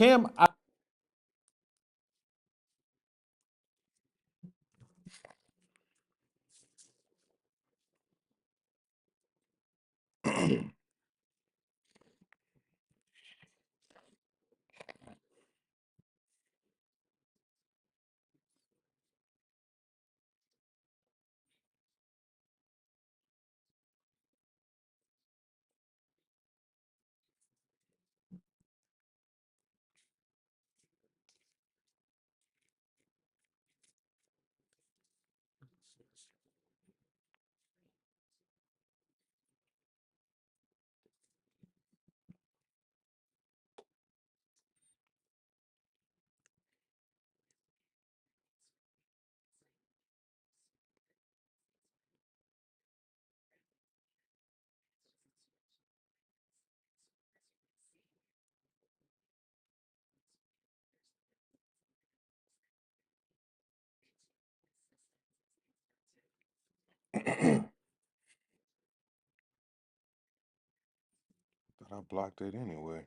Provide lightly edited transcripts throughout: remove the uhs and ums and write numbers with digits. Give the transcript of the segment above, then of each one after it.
Cam, I thought I blocked it anyway.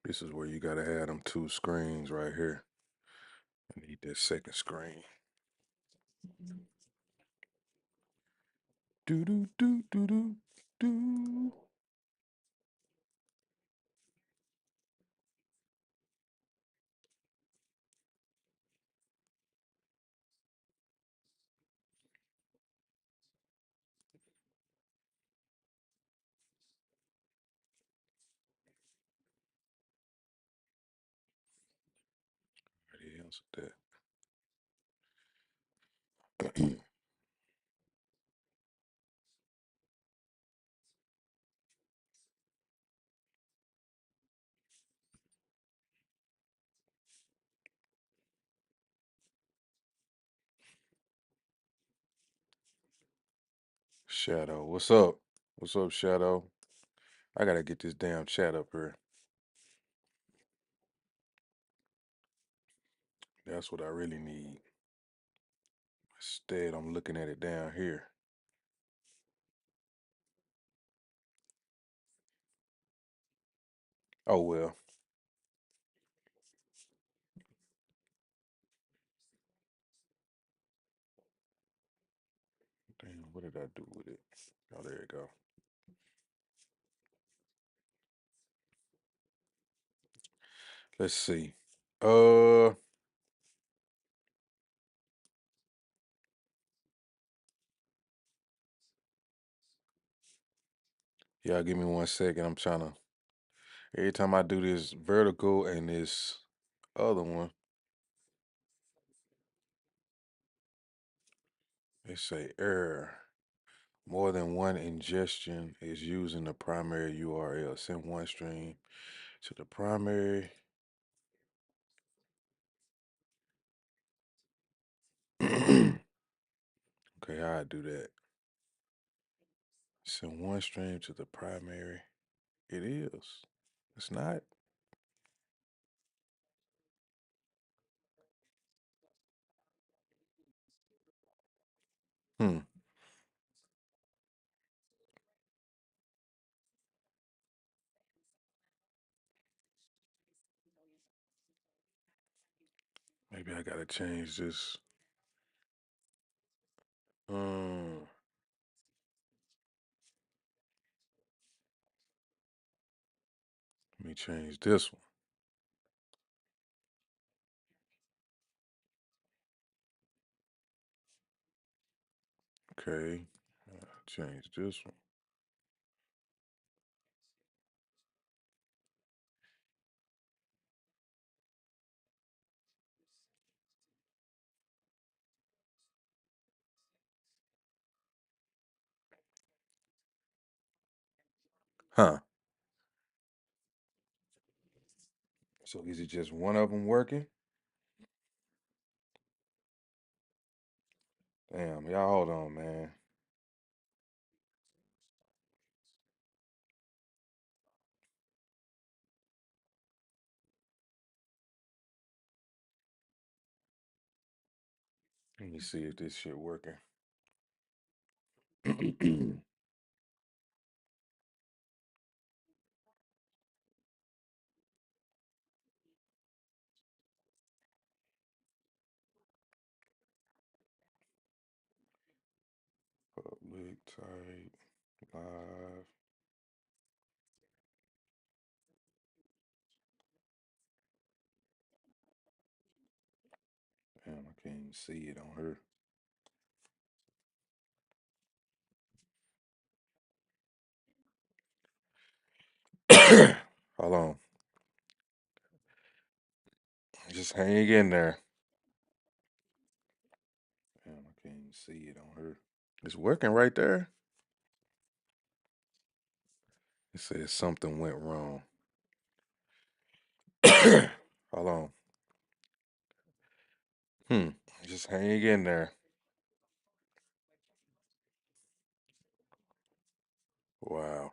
This is where you gotta have them two screens right here. I need that second screen. Do do do do do do. Already answered that. Shadow, what's up? What's up, Shadow? I gotta get this damn chat up here. That's what I really need. Instead, I'm looking at it down here. Oh well. Damn, what did I do with it? Oh, there you go. Let's see. Uh, yeah, give me 1 second. I'm trying to. Every time I do this vertical and this other one, they say error. More than one ingestion is using the primary URL. Send one stream to the primary. Okay, how I do that? Send one stream to the primary. It is. It's not. Hmm. Maybe I gotta change this. Um. Let me me change this one. Okay. Change this one. Huh. So is it just one of them working? Damn, y'all hold on, man. Let me see if this shit working. Public type live. Damn, I can't even see it on her. Hold on. Just hang in there. Damn, I can't even see it on her. It's working right there. It says something went wrong. Hold on. Hmm. Just hang in there. Wow.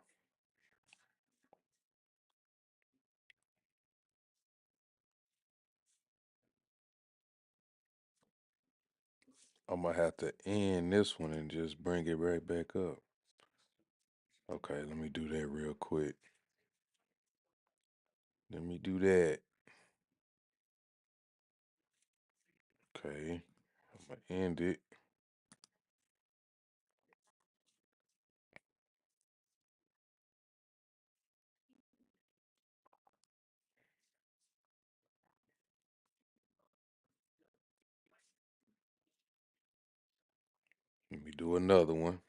I'm gonna have to end this one and just bring it right back up. Okay, let me do that real quick. Let me do that. Okay. I'm gonna end it. Let me do another one.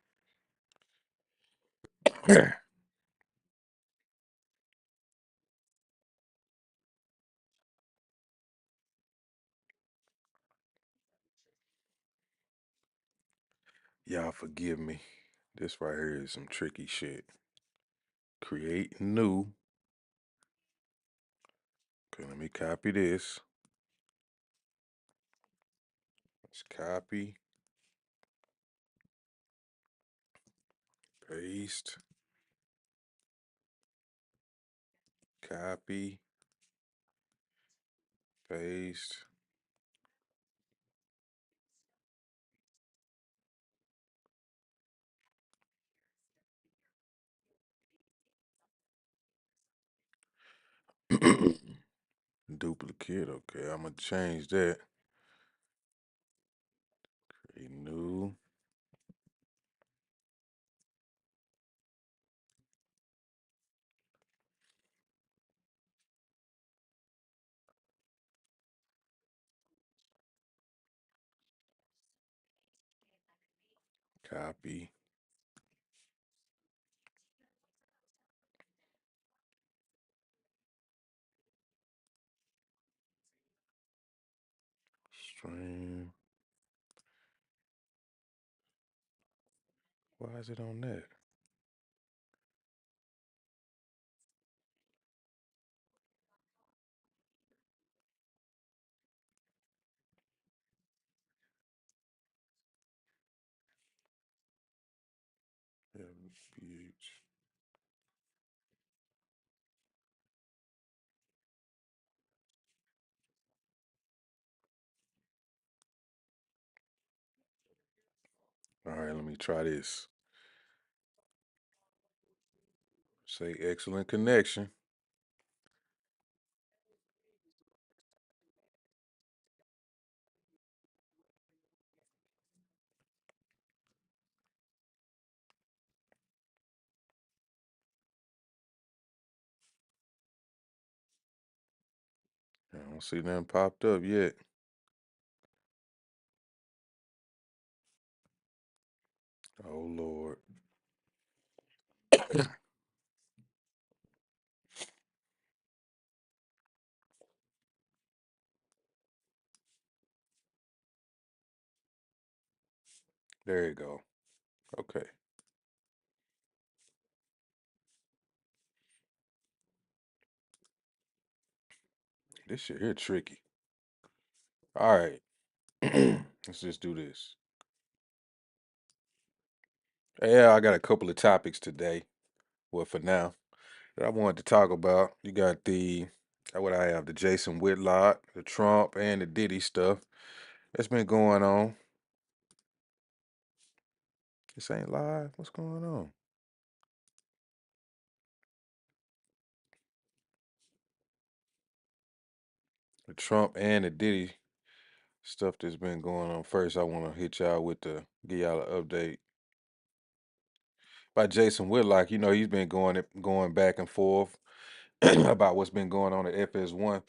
Y'all forgive me. This right here is some tricky shit. Create new. Okay, let me copy this. Let's copy, paste, copy, paste. Duplicate. Okay, I'm gonna change that. Create new. Copy. Stream. Why is it on that? MPH. All right, let me try this. Say excellent connection. don't see nothing popped up yet. Oh Lord. There you go. Okay. This shit here tricky. All right. Let's just do this. Yeah, I got a couple of topics today. Well, for now, that I wanted to talk about. You got what I have, the Jason Whitlock, the Trump, and the Diddy stuff that's been going on. This ain't live. What's going on? The Trump and the Diddy stuff that's been going on. First, I want to hit y'all with give y'all an update by Jason Whitlock. You know, he's been going back and forth about what's been going on at FS1.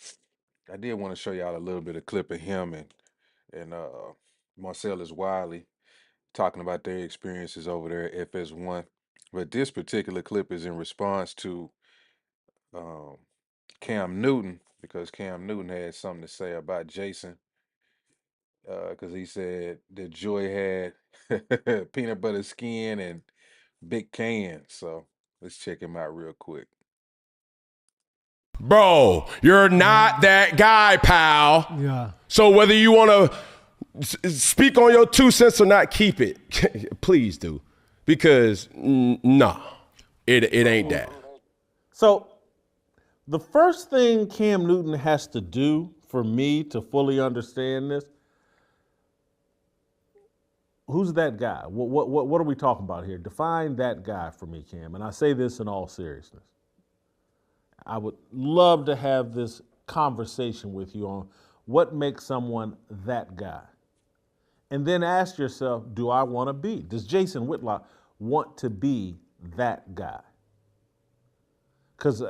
I did want to show y'all a little bit of clip of him and Marcellus Wiley talking about their experiences over there at FS1. But this particular clip is in response to um, Cam Newton because Cam Newton had something to say about Jason because he said that Joy had peanut butter skin and big cans. So let's check him out real quick. Bro, you're not that guy, pal. Yeah. So whether you want to speak on your 2 cents or not, keep it. Please do. Because, nah, it ain't that. So the first thing Cam Newton has to do for me to fully understand this, who's that guy? What are we talking about here? Define that guy for me, Cam. And I say this in all seriousness. I would love to have this conversation with you on what makes someone that guy. And then ask yourself, do I want to be? Does Jason Whitlock want to be that guy? Because,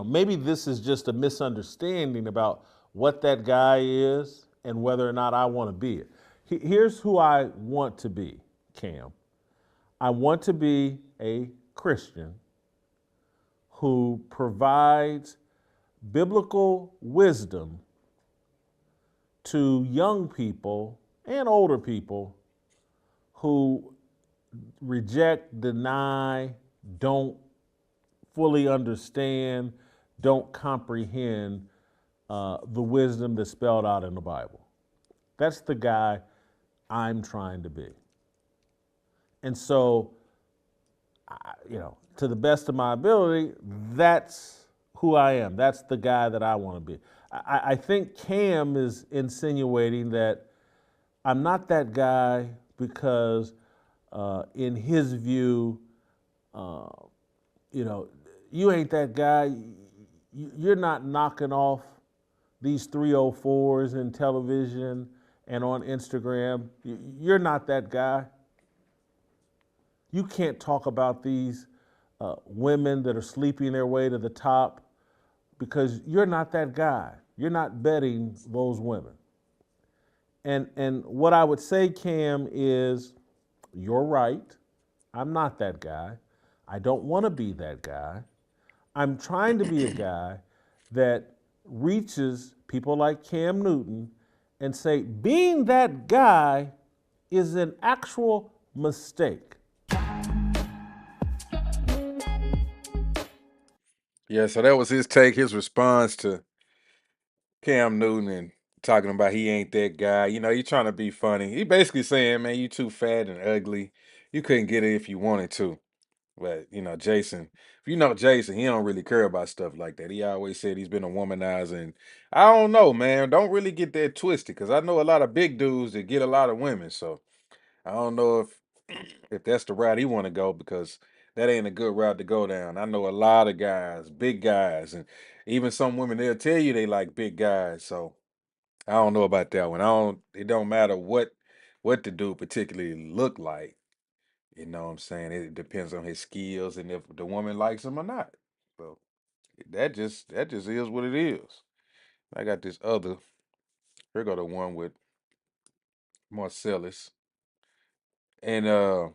maybe this is just a misunderstanding about what that guy is and whether or not I want to be it. Here's who I want to be, Cam. I want to be a Christian who provides biblical wisdom to young people and older people who reject, deny, don't fully understand, don't comprehend the wisdom that's spelled out in the Bible. That's the guy I'm trying to be. And so, to the best of my ability, that's who I am. That's the guy that I want to be. I think Cam is insinuating that I'm not that guy because, in his view, you ain't that guy. You're not knocking off these 304s in television and on Instagram. You're not that guy. You can't talk about these women that are sleeping their way to the top because you're not that guy. You're not betting those women. And what I would say, Cam, is you're right. I'm not that guy. I don't want to be that guy. I'm trying to be a guy that reaches people like Cam Newton and say, being that guy is an actual mistake. Yeah, so that was his take, his response to Cam Newton and talking about he ain't that guy. You know, he trying to be funny. He basically saying, man, you too fat and ugly. You couldn't get it if you wanted to. But, Jason, if you know Jason, he don't really care about stuff like that. He always said he's been a womanizer. And I don't know, man. Don't really get that twisted because I know a lot of big dudes that get a lot of women. So I don't know if that's the route he want to go because that ain't a good route to go down. I know a lot of guys, big guys, and even some women they'll tell you they like big guys. So I don't know about that one. I don't. It don't matter what the dude particularly look like. You know what I'm saying? It depends on his skills and if the woman likes him or not. So that just is what it is. I got this other. Here go the one with Marcellus and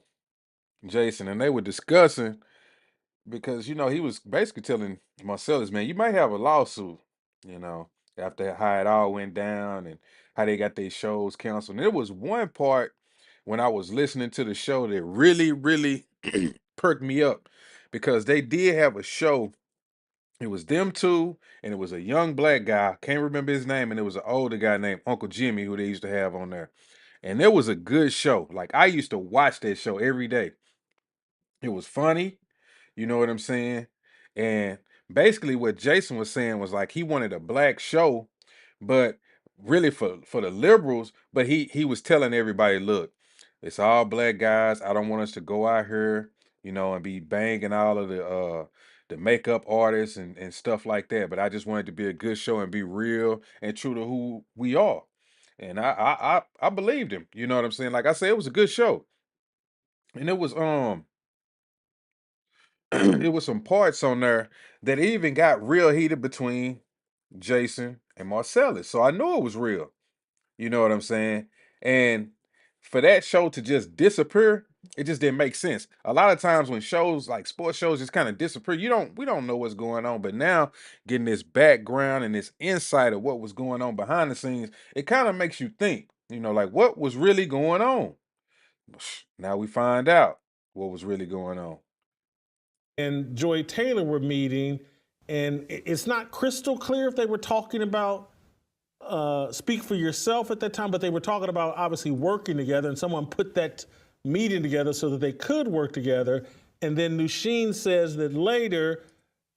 Jason, and they were discussing because he was basically telling Marcellus, man, you might have a lawsuit, you know, after how it all went down and how they got their shows canceled. And there was one part when I was listening to the show that really, really perked me up because they did have a show. It was them two, and it was a young black guy. Can't remember his name, and it was an older guy named Uncle Jimmy who they used to have on there. And it was a good show. Like I used to watch that show every day. It was funny. You know what I'm saying? And basically what Jason was saying was like he wanted a black show, but really for the liberals, but he was telling everybody, look, it's all black guys. I don't want us to go out here, and be banging all of the makeup artists and stuff like that. But I just wanted to be a good show and be real and true to who we are. And I believed him. You know what I'm saying? Like I said, it was a good show. And it was it was some parts on there that even got real heated between Jason and Marcellus. So I knew it was real. You know what I'm saying? And for that show to just disappear, it just didn't make sense. A lot of times when shows like sports shows just kind of disappear, we don't know what's going on. But now getting this background and this insight of what was going on behind the scenes, it kind of makes you think, like what was really going on. Now we find out what was really going on. And Joy Taylor were meeting, and it's not crystal clear if they were talking about Speak for Yourself at that time, but they were talking about obviously working together, and someone put that meeting together so that they could work together. And then Nusheen says that later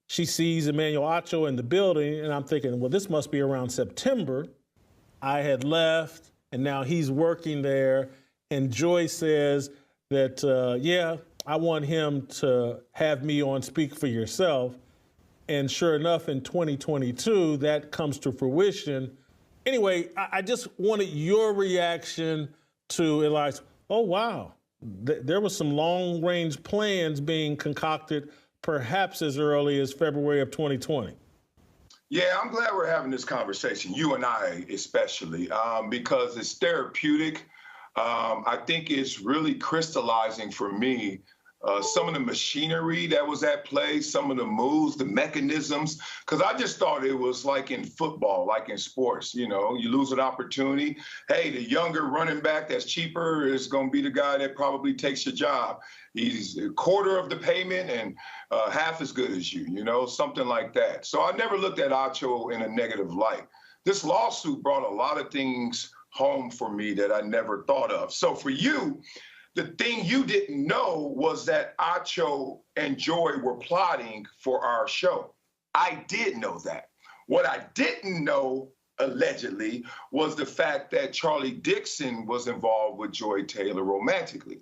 she sees Emmanuel Acho in the building, and I'm thinking, well, this must be around September. I had left, and now he's working there. And Joy says that, yeah, I want him to have me on Speak for Yourself. And sure enough, in 2022, that comes to fruition. Anyway, I just wanted your reaction to Elias. Oh, wow. There was some long-range plans being concocted perhaps as early as February of 2020. Yeah, I'm glad we're having this conversation, you and I especially, because it's therapeutic. I think it's really crystallizing for me some of the machinery that was at play, some of the moves, the mechanisms, because I just thought it was like in football, like in sports. You lose an opportunity. Hey, the younger running back that's cheaper is going to be the guy that probably takes your job. He's a quarter of the payment and half as good as you, something like that. So I never looked at Acho in a negative light. This lawsuit brought a lot of things home for me that I never thought of. So for you, the thing you didn't know was that Acho and Joy were plotting for our show. I did know that. What I didn't know, allegedly, was the fact that Charlie Dixon was involved with Joy Taylor romantically.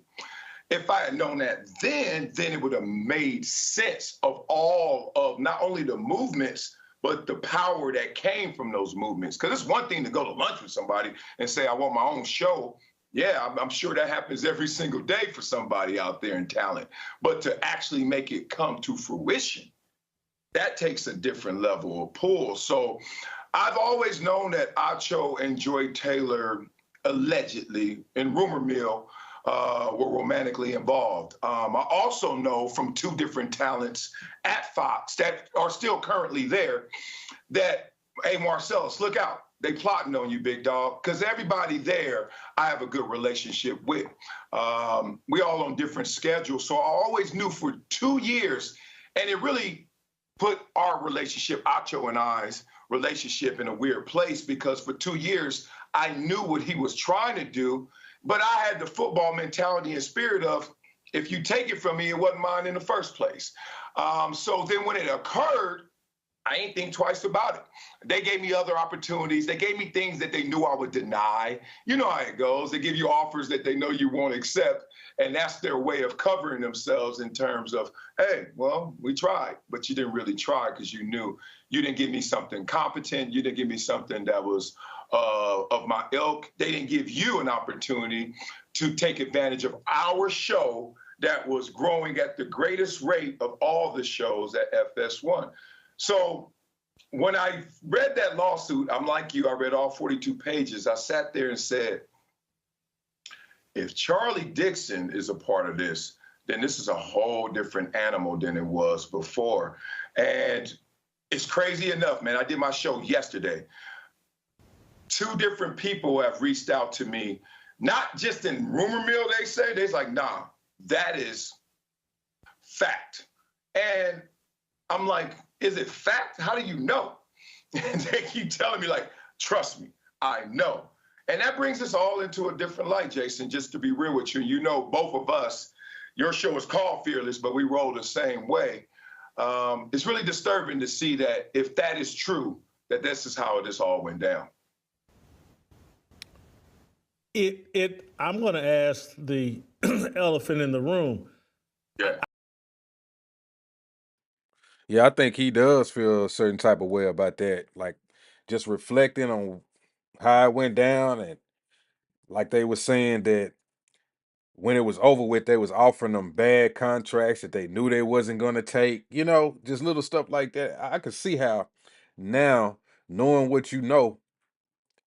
If I had known that then it would have made sense of all of not only the movements, but the power that came from those movements. Because it's one thing to go to lunch with somebody and say, I want my own show. Yeah, I'm sure that happens every single day for somebody out there in talent. But to actually make it come to fruition, that takes a different level of pull. So I've always known that Acho and Joy Taylor allegedly, in rumor mill, were romantically involved. I also know from two different talents at Fox that are still currently there that, hey, Marcellus, look out. They plotting on you, big dog, because everybody there I have a good relationship with. We all on different schedules. So I always knew for 2 years, and it really put our relationship, Acho and I's relationship, in a weird place because for 2 years, I knew what he was trying to do, but I had the football mentality and spirit of, if you take it from me, it wasn't mine in the first place. So then when it occurred, I ain't think twice about it. They gave me other opportunities. They gave me things that they knew I would deny. You know how it goes. They give you offers that they know you won't accept. And that's their way of covering themselves in terms of, hey, well, we tried, but you didn't really try because you knew you didn't give me something competent. You didn't give me something that was of my ilk. They didn't give you an opportunity to take advantage of our show that was growing at the greatest rate of all the shows at FS1. So When I read that lawsuit, I'm like you, I read all 42 pages. I sat there and said, if Charlie Dixon is a part of this, then this is a whole different animal than it was before. And it's crazy enough, man. I did my show yesterday. 2 different people have reached out to me, not just in rumor mill, they say. They're like, nah, that is fact. And I'm like, is it fact? How do you know? And they keep telling me, like, trust me, I know. And that brings us all into a different light, Jason, just to be real with you. You know, both of us, your show is called Fearless, but we roll the same way. It's really disturbing to see that if that is true, that this is how this all went down. I'm going to ask the elephant in the room. Yeah. Yeah, I think he does feel a certain type of way about that. Like just reflecting on how it went down, and like they were saying that when it was over with, they was offering them bad contracts that they knew they wasn't gonna take. You know, just little stuff like that. I could see how now, knowing what you know,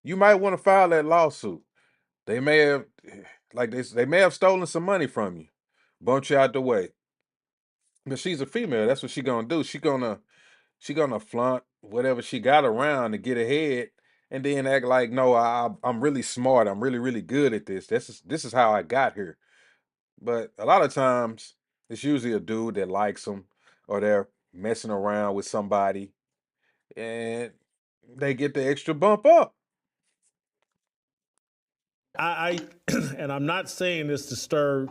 you might want to file that lawsuit. They may have, like they may have stolen some money from you, bumped you out the way. But she's a female. That's what she gonna do. She gonna flaunt whatever she got around to get ahead, and then act like, no, I'm really smart. I'm really really good at this. This is how I got here. But a lot of times, it's usually a dude that likes them, or they're messing around with somebody, and they get the extra bump up. I and I'm not saying this to stir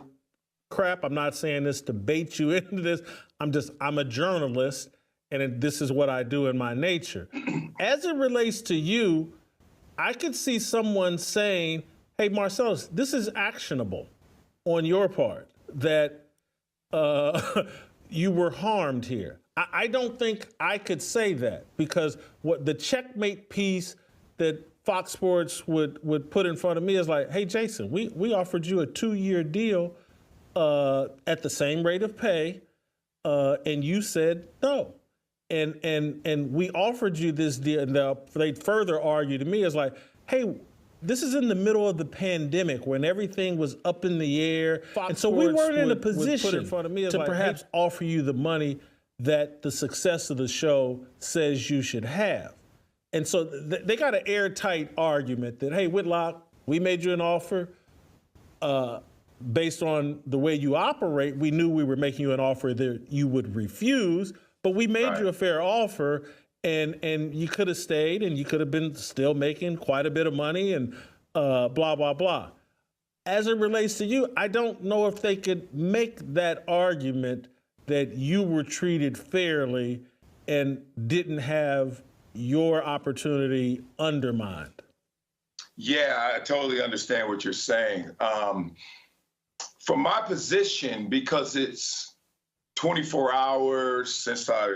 crap. I'm not saying this to bait you into this. I'm a journalist, and this is what I do in my nature. As it relates to you, I could see someone saying, hey, Marcellus, this is actionable on your part, that you were harmed here. I don't think I could say that, because what the checkmate piece that Fox Sports would put in front of me is like, hey, Jason, we offered you a 2-year deal at the same rate of pay, and you said no. And we offered you this deal, and they'd further argue to me is like, hey, this is in the middle of the pandemic when everything was up in the air. Fox and so we weren't in a position put in front of me to like, perhaps offer you the money that the success of the show says you should have. And so they got an airtight argument that, hey, Whitlock, we made you an offer. Based on the way you operate, we knew we were making you an offer that you would refuse, but we made you a fair offer, and you could have stayed, and you could have been still making quite a bit of money, and blah, blah, blah. As it relates to you, I don't know if they could make that argument that you were treated fairly and didn't have your opportunity undermined. Yeah, I totally understand what you're saying. From my position, because it's 24 hours since I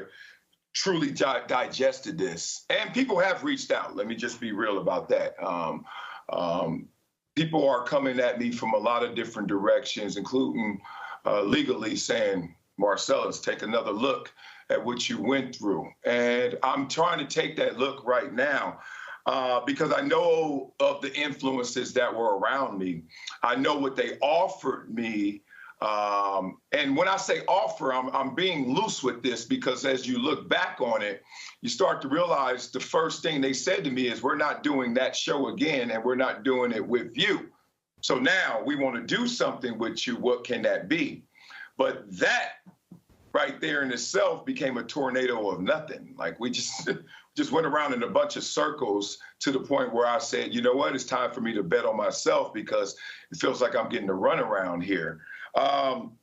truly digested this, and people have reached out. Let me just be real about that. People are coming at me from a lot of different directions, including legally saying, Marcellus, take another look at what you went through. And I'm trying to take that look right now. Because I know of the influences that were around me. I know what they offered me. And when I say offer, I'm being loose with this, because as you look back on it, you start to realize the first thing they said to me is, we're not doing that show again, and we're not doing it with you. So now we want to do something with you. What can that be? But that right there in itself became a tornado of nothing. Like we just went around in a bunch of circles to the point where I said, you know what, it's time for me to bet on myself, because it feels like I'm getting a runaround here.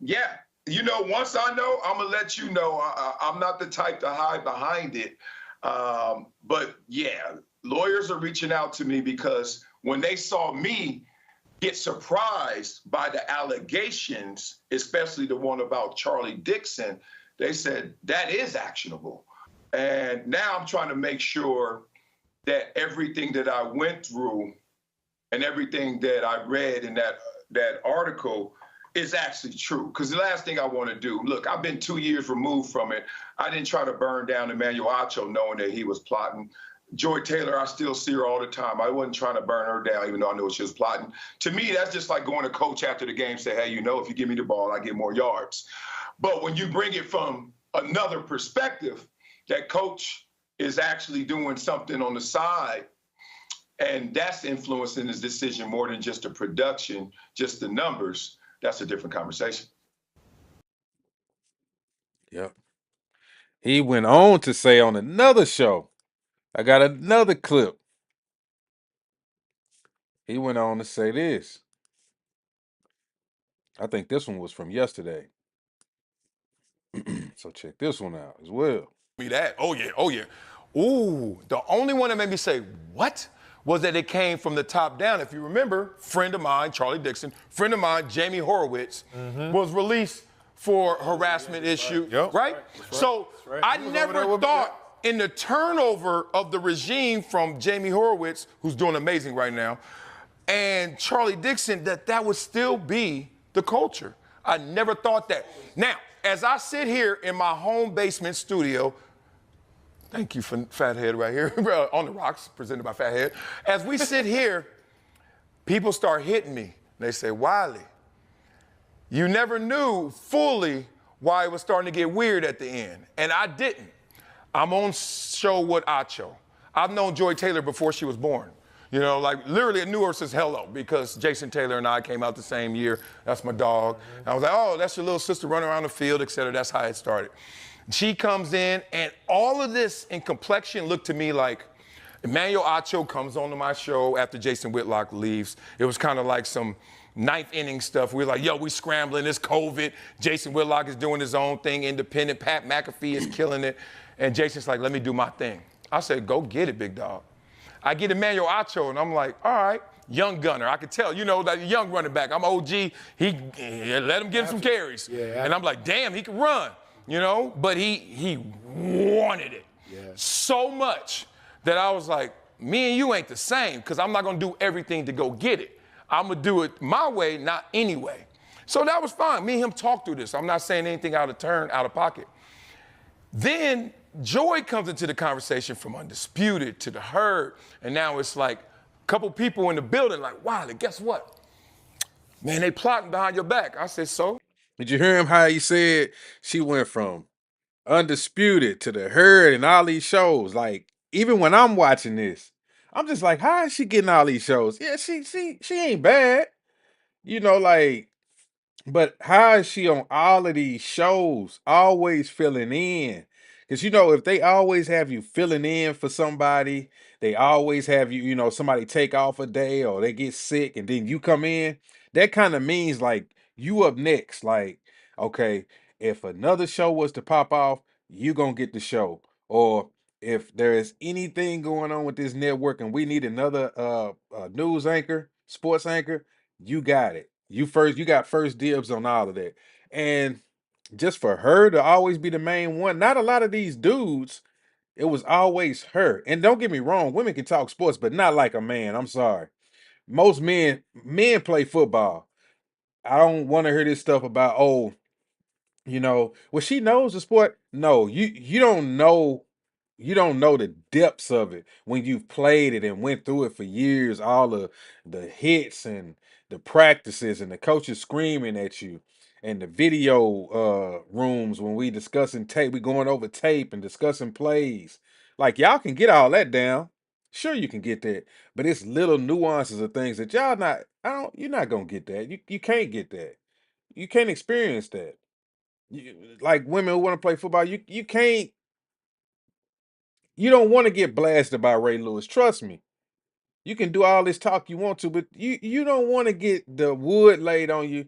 Yeah, you know, once I know, I'm gonna let you know. I'm not the type to hide behind it. But yeah, lawyers are reaching out to me because when they saw me get surprised by the allegations, especially the one about Charlie Dixon, they said that is actionable. And now I'm trying to make sure that everything that I went through and everything that I read in that article is actually true. Because the last thing I want to do, look, I've been 2 years removed from it. I didn't try to burn down Emmanuel Acho knowing that he was plotting. Joy Taylor, I still see her all the time. I wasn't trying to burn her down, even though I knew she was plotting. To me, that's just like going to coach after the game, say, hey, if you give me the ball, I get more yards. But when you bring it from another perspective, that coach is actually doing something on the side, and that's influencing his decision more than just the production, just the numbers, that's a different conversation. Yep. He went on to say on another show, I got another clip. He went on to say this. I think this one was from yesterday. So check this one out as well. Me that. Oh yeah. Ooh, the only one that made me say, what? Was that it came from the top down. If you remember, friend of mine, Charlie Dixon, friend of mine, Jamie Horowitz, was released for harassment issue, right? So I never thought in the turnover of the regime from Jamie Horowitz, who's doing amazing right now, and Charlie Dixon, that would still be the culture. I never thought that. Now, as I sit here in my home basement studio, thank you for Fathead right here, on the rocks, presented by Fathead. As we sit here, people start hitting me. They say, Wiley, you never knew fully why it was starting to get weird at the end. And I didn't. I'm on show with Acho. I've known Joy Taylor before she was born. You know, like literally I knew her since hello because Jason Taylor and I came out the same year. That's my dog. And I was like, oh, that's your little sister running around the field, et cetera. That's how it started. She comes in, and all of this in complexion looked to me like Emmanuel Acho comes onto my show after Jason Whitlock leaves. It was kind of like some ninth inning stuff. We were like, yo, we scrambling, it's COVID. Jason Whitlock is doing his own thing, independent. Pat McAfee is killing it. And Jason's like, let me do my thing. I said, go get it, big dog. I get Emmanuel Acho, and I'm like, all right, young gunner. I could tell, that young running back. I'm OG. He let him get him some carries. Yeah, and I'm like, damn, he can run, But he wanted it so much that I was like, me and you ain't the same because I'm not going to do everything to go get it. I'm going to do it my way, not anyway. So that was fine. Me and him talked through this. I'm not saying anything out of pocket. Then Joy comes into the conversation from Undisputed to the Herd, and now it's like a couple people in the building like, Wiley, guess what? Man, they plotting behind your back. I said, so? Did you hear him how he said she went from Undisputed to the Herd and all these shows? Like, even when I'm watching this, I'm just like, how is she getting all these shows? Yeah, she ain't bad. But how is she on all of these shows, always filling in? Because, if they always have you filling in for somebody, they always have you, somebody take off a day or they get sick and then you come in, that kind of means like you up next. Like, okay, if another show was to pop off, you going to get the show. Or if there is anything going on with this network and we need another news anchor, sports anchor, you got it. You got first dibs on all of that. And just for her to always be the main one, not a lot of these dudes, it was always her. And don't get me wrong, women can talk sports, but not like a man. I'm sorry. Most men play football. I don't want to hear this stuff about, well, she knows the sport. No, you don't know. You don't know the depths of it when you've played it and went through it for years, all the hits and the practices and the coaches screaming at you and the video rooms when we discussing tape, we going over tape and discussing plays. Like y'all can get all that down. Sure, you can get that, but it's little nuances of things that you're not gonna get that. You can't get that. You can't experience that. Like women who want to play football, you can't. You don't want to get blasted by Ray Lewis. Trust me. You can do all this talk you want to, but you don't want to get the wood laid on you.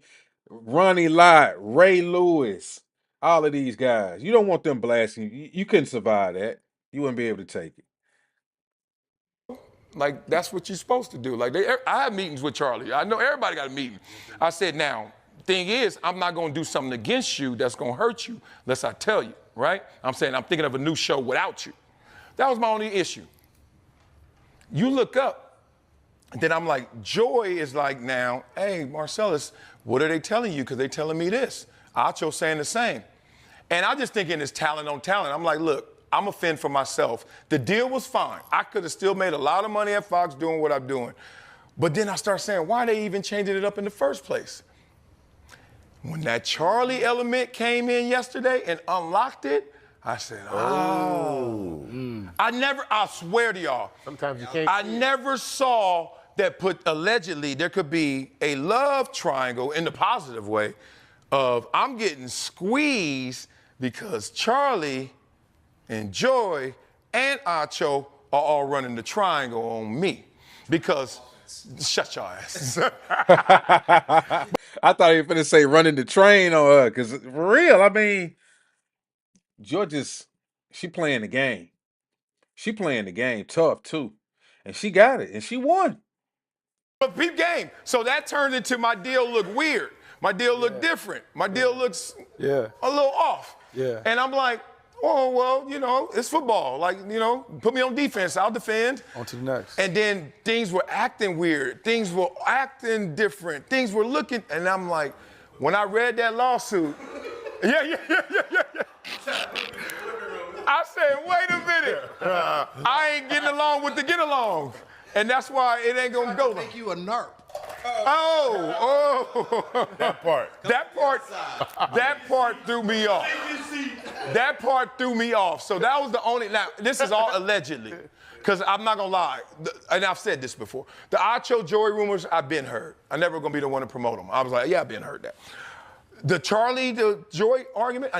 Ronnie Lott, Ray Lewis, all of these guys. You don't want them blasting you. You couldn't survive that. You wouldn't be able to take it. Like, that's what you're supposed to do. Like, I have meetings with Charlie. I know everybody got a meeting. I said, now, thing is, I'm not going to do something against you that's going to hurt you unless I tell you, right? I'm saying I'm thinking of a new show without you. That was my only issue. You look up, and then I'm like, Joy is like now, hey, Marcellus, What are they telling you? Because they telling me this. Acho saying the same. And I just thinking it's talent on talent. I'm like, look, I'm a fend for myself. The deal was fine. I could have still made a lot of money at Fox doing what I'm doing. But then I start saying, why are they even changing it up in the first place? When that Charlie element came in yesterday and unlocked it, I said, oh. I swear to y'all. Sometimes you can't. I never saw that allegedly there could be a love triangle in the positive way of I'm getting squeezed because Charlie and Joy and Acho are all running the triangle on me. Because, shut your ass. I thought you were finna say running the train on her, because for real, I mean, Georgia's, she playing the game. She playing the game tough too. And she got it, and she won. But peep game. So that turned into my deal look weird. My deal look different. My deal looks a little off. Yeah. And I'm like, oh, well, you know, it's football. Like, you know, put me on defense. I'll defend. On to the next. And then things were acting weird. Things were acting different. Things were looking. And I'm like, when I read that lawsuit, yeah. I said, wait a minute. I ain't getting along with the get along. And that's why it ain't gonna go. Make you a narc. Oh. That part. That part threw me off. That part threw me off. So that was the only, now, this is all allegedly. Because I'm not gonna lie, and I've said this before. The Acho Joy rumors, I've been heard. I'm never gonna be the one to promote them. I was like, yeah, I've been heard that. The Charlie, the Joy argument,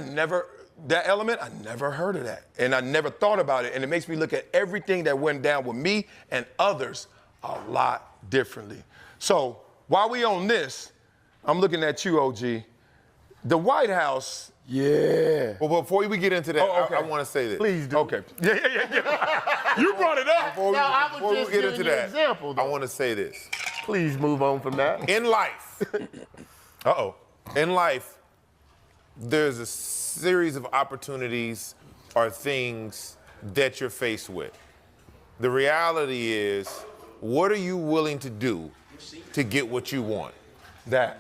that element, I never heard of that. And I never thought about it. And it makes me look at everything that went down with me and others a lot differently. So while we on this, I'm looking at you, OG. The White House. Yeah. Well, before we get into that, okay. I want to say this. Please do. Okay. Yeah. You brought it up. Before we just get giving into you an that, example, though. I want to say this. Please move on from that. In life, in life, there's a series of opportunities or things that you're faced with. The reality is, what are you willing to do to get what you want? That.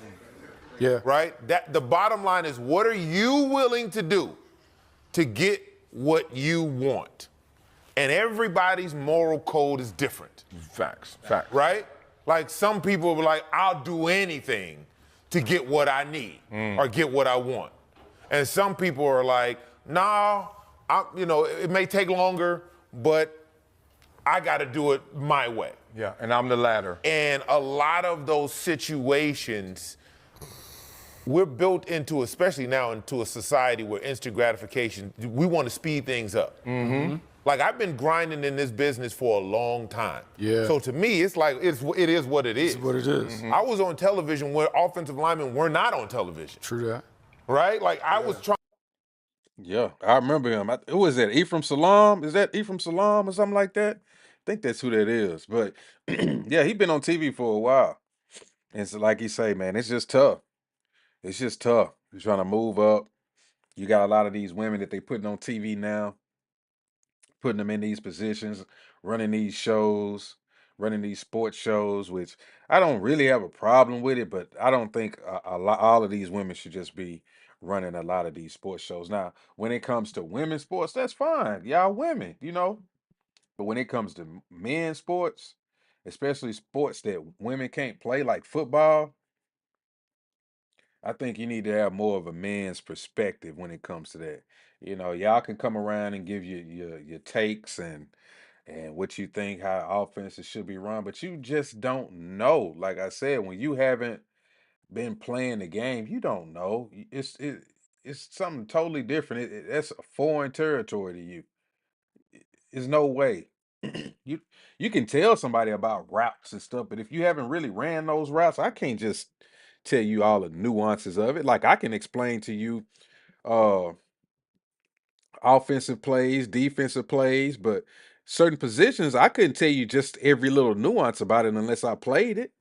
Yeah. Right? The bottom line is, what are you willing to do to get what you want? And everybody's moral code is different. Facts. Right? Like some people are like, I'll do anything to get what I need or get what I want. And some people are like, nah, it may take longer, but I got to do it my way. Yeah, and I'm the latter. And a lot of those situations, we're built into, especially now into a society where instant gratification, we want to speed things up. Mm-hmm. Like I've been grinding in this business for a long time. Yeah. So to me, it's like, it is what it is. It's what it is. Mm-hmm. I was on television where offensive linemen were not on television. True that. Right? Like I was trying. Yeah, I remember him. Who is that? Ephraim Salam? Is that Ephraim Salam or something like that? I think that's who that is. But yeah, he been on TV for a while. And so like you say, man, it's just tough. It's just tough. You're trying to move up. You got a lot of these women that they putting on TV now, putting them in these positions, running these shows, running these sports shows, which I don't really have a problem with it, but I don't think all of these women should just be running a lot of these sports shows. Now, when it comes to women's sports, that's fine. Y'all women, But when it comes to men's sports, especially sports that women can't play, like football, I think you need to have more of a man's perspective when it comes to that. Y'all can come around and give your takes and what you think how offenses should be run, but you just don't know. Like I said, when you haven't been playing the game, you don't know. It's something totally different. That's a foreign territory to you. There's no way. You can tell somebody about routes and stuff, but if you haven't really ran those routes, I can't just tell you all the nuances of it. Like I can explain to you uh offensive plays, defensive plays, but certain positions I couldn't tell you just every little nuance about it unless I played it.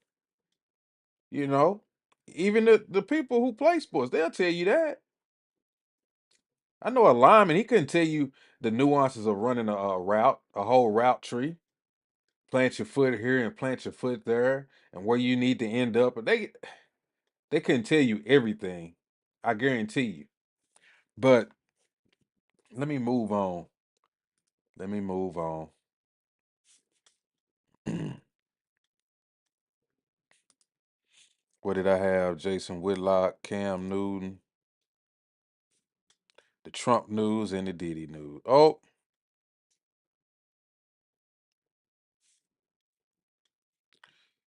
You know, Even the people who play sports, they'll tell you that. I know a lineman, he couldn't tell you the nuances of running a route, a whole route tree. Plant your foot here and plant your foot there, and where you need to end up. But They couldn't tell you everything. I guarantee you. But let me move on. Let me move on. What did I have? Jason Whitlock, Cam Newton, the Trump news, and the Diddy news. Oh,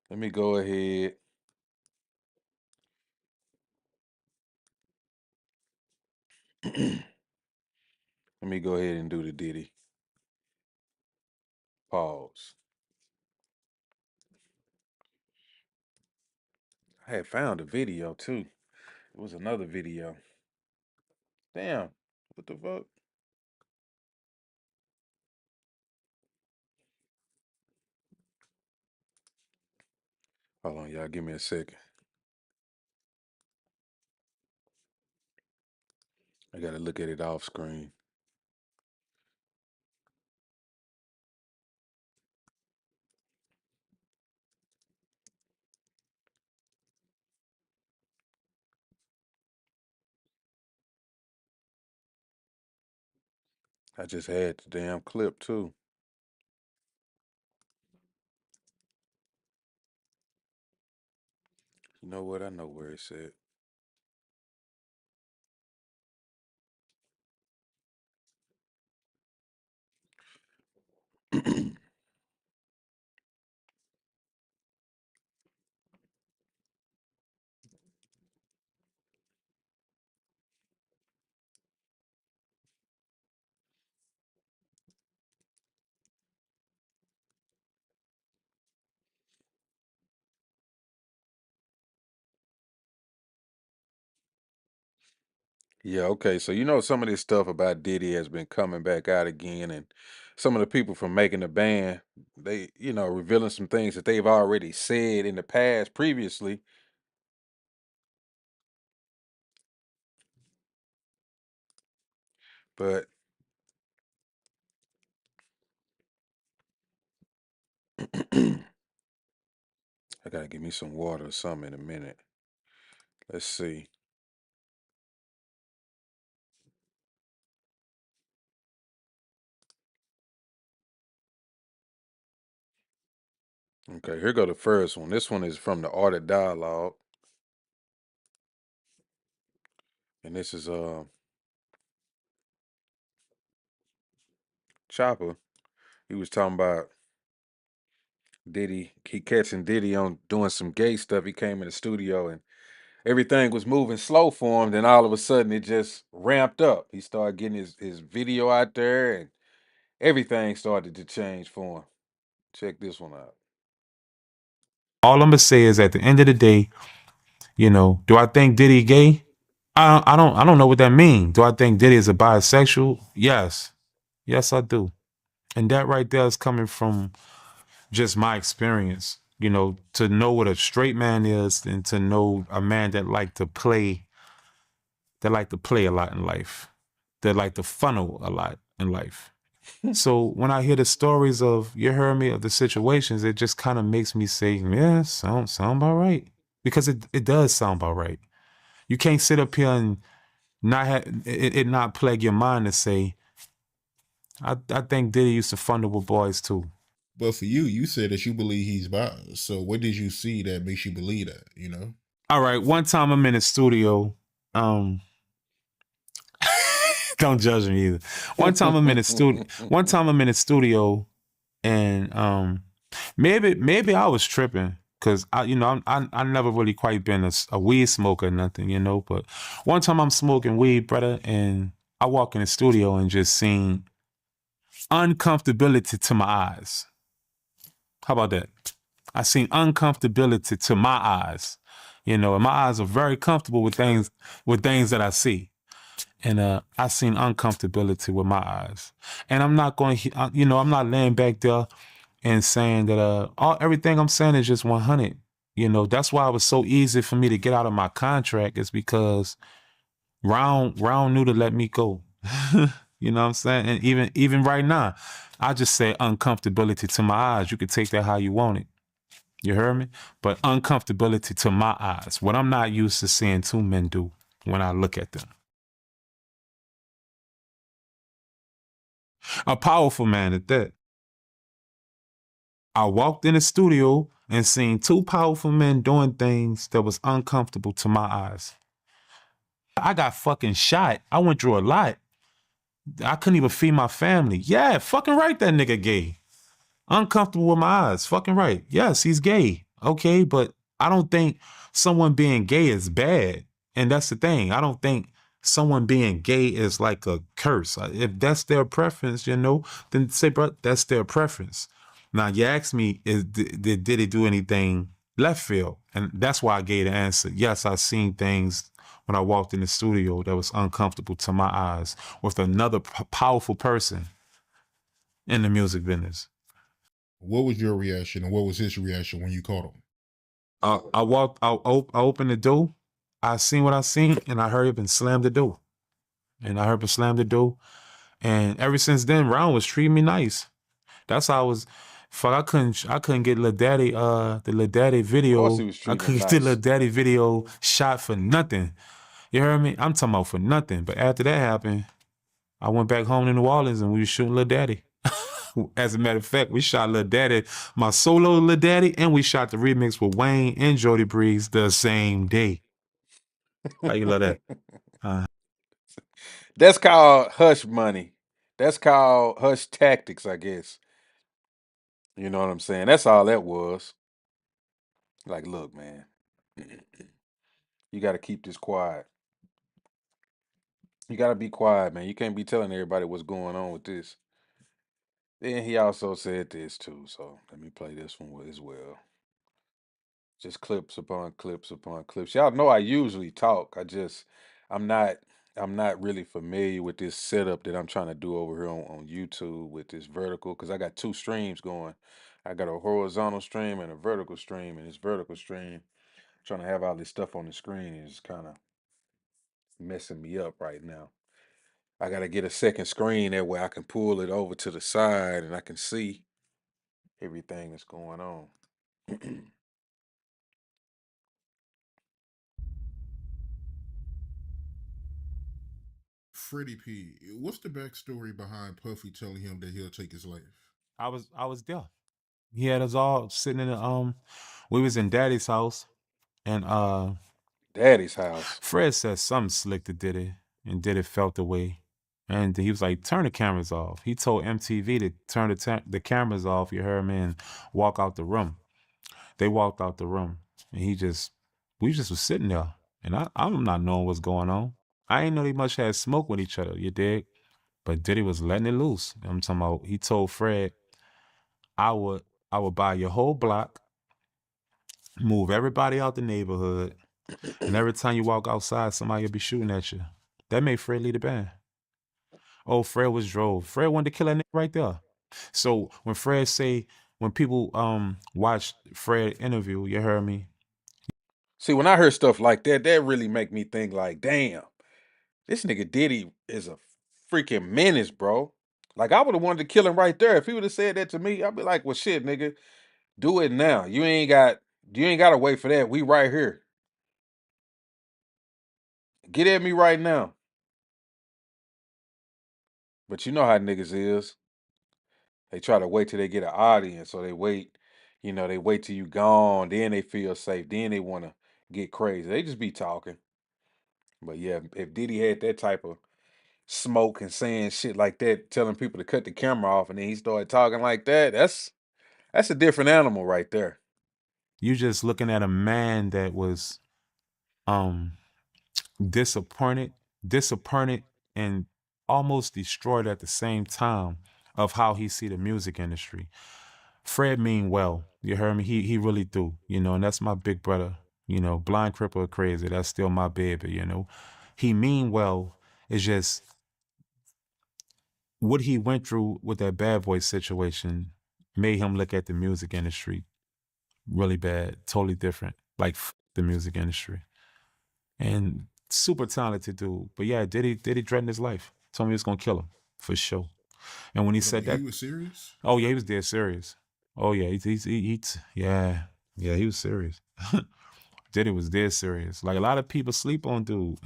let me go ahead. Let me go ahead and do the Diddy. Pause. I had found a video too. It was another video. Damn. What the fuck? Hold on, y'all. Give me a second. I gotta look at it off screen. I just had the damn clip too. You know what? I know where it's at. Yeah, okay. So you know some of this stuff about Diddy has been coming back out again, and some of the people from making the band, they, revealing some things that they've already said in the past previously. But I gotta give me some water or something in a minute. Let's see. Okay, here go the first one. This one is from the Art of Dialogue, and this is Chopper. He was talking about Diddy. He catching Diddy on doing some gay stuff. He came in the studio and everything was moving slow for him. Then all of a sudden it just ramped up. He started getting his video out there and everything started to change for him. Check this one out. All I'm gonna say is at the end of the day, do I think Diddy gay? I don't know what that means. Do I think Diddy is a bisexual? Yes. Yes, I do. And that right there is coming from just my experience, to know what a straight man is and to know a man that like to play a lot in life, that like to funnel a lot in life. So when I hear the stories of, you heard me, of the situations, it just kind of makes me say, yeah, sound about right. Because it does sound about right. You can't sit up here and not it not plague your mind to say, I think Diddy used to funnel with boys too. But for you, you said that you believe he's bi. So what did you see that makes you believe that, All right, one time I'm in the studio, um, don't judge me either. One time I'm in the studio. One time I'm in the studio, and maybe I was tripping because I never really quite been a weed smoker or nothing, But one time I'm smoking weed, brother, and I walk in the studio and just seen uncomfortability to my eyes. How about that? I seen uncomfortability to my eyes, and my eyes are very comfortable with things that I see. And I seen uncomfortability with my eyes. And I'm not going, I'm not laying back there and saying that everything I'm saying is just 100. That's why it was so easy for me to get out of my contract, is because Round knew to let me go. You know what I'm saying? And even right now, I just say uncomfortability to my eyes. You can take that how you want it. You heard me? But uncomfortability to my eyes, what I'm not used to seeing two men do when I look at them. A powerful man at that. I walked in the studio and seen two powerful men doing things that was uncomfortable to my eyes. I got fucking shot. I went through a lot. I couldn't even feed my family. Yeah, fucking right, that nigga gay. Uncomfortable with my eyes. Fucking right. Yes, he's gay. Okay, but I don't think someone being gay is bad. And that's the thing. I don't think someone being gay is like a curse. If that's their preference, then say, bro, that's their preference. Now, you ask me, did he do anything left field? And that's why I gave the answer. Yes, I seen things when I walked in the studio that was uncomfortable to my eyes with another powerful person in the music business. What was your reaction and what was his reaction when you caught him? I walked, I opened the door. I seen what I seen, and I hurried up and slammed the door. And I hurried up and slammed the door. And ever since then, Ron was treating me nice. That's how I was. Fuck, I couldn't get Lil Daddy, the Lil Daddy Of course he video. was I treating him couldn't get the nice. Lil Daddy video shot for nothing. You heard me? I'm talking about for nothing. But after that happened, I went back home to New Orleans and we was shooting Lil Daddy. As a matter of fact, we shot Lil Daddy, my solo Lil Daddy, and we shot the remix with Wayne and Jody Breeze the same day. How you love that? That's called hush money. That's called hush tactics, I guess. You know what I'm saying? That's all that was. Like, look, man, you got to keep this quiet. You got to be quiet, man. You can't be telling everybody what's going on with this. Then he also said this too. So let me play this one as well. Just clips upon clips upon clips. Y'all know I usually talk. I'm not I'm not really familiar with this setup that I'm trying to do over here on YouTube with this vertical because I got two streams going. I got a horizontal stream and a vertical stream, and this vertical stream trying to have all this stuff on the screen is kind of messing me up right now. I gotta get a second screen that way I can pull it over to the side and I can see everything that's going on. Freddie P, what's the backstory behind Puffy telling him that he'll take his life? I was there. He had us all sitting in the we was in Daddy's house, and Daddy's house. Fred said something slick to Diddy, and Diddy felt the way. And he was like, turn the cameras off. He told MTV to turn the cameras off, you heard me, and walk out the room. They walked out the room, and we just was sitting there. And I'm not knowing what's going on. I ain't know they much had smoke with each other, you dig? But Diddy was letting it loose. I'm talking about, he told Fred, I would buy your whole block, move everybody out the neighborhood, and every time you walk outside, somebody will be shooting at you. That made Fred lead the band. Oh, Fred was drove. Fred wanted to kill that nigga right there. So when people watch Fred interview, you heard me? See, when I hear stuff like that, that really make me think like, damn, this nigga Diddy is a freaking menace, bro. Like I would have wanted to kill him right there. If he would have said that to me, I'd be like, well shit, nigga, do it now. You ain't gotta wait for that. We right here. Get at me right now. But you know how niggas is. They try to wait till they get an audience, or they wait, they wait till you gone, then they feel safe, then they wanna get crazy. They just be talking. But yeah, if Diddy had that type of smoke and saying shit like that, telling people to cut the camera off, and then he started talking like that, that's a different animal right there. You just looking at a man that was um disappointed, and almost destroyed at the same time of how he see the music industry. Fred mean well. You heard me? He really do, and that's my big brother. Blind, cripple, or crazy. That's still my baby, He mean well. It's just what he went through with that Bad Boy situation made him look at the music industry really bad, totally different. Like the music industry. And super talented dude. But yeah, Diddy threatened his life. Told me he was gonna kill him for sure. And when he said that, He was serious? oh yeah, he was dead serious. Oh yeah, yeah, Yeah, he was serious. Diddy was dead serious. Like a lot of people sleep on dude.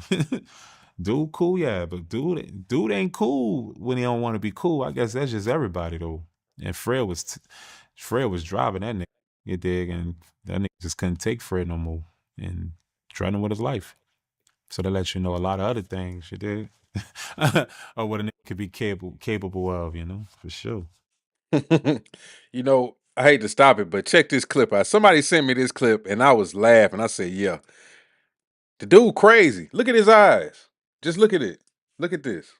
Dude cool, yeah, but dude ain't cool when he don't want to be cool. I guess that's just everybody though. And Fred was driving that nigga, you dig, and that nigga just couldn't take Fred no more and threatening with his life. So that lets you know a lot of other things, you dig, or what a nigga could be capable of, for sure. You know, I hate to stop it, but check this clip out. Somebody sent me this clip and I was laughing. I said, yeah, the dude crazy. Look at his eyes. Just look at it. Look at this.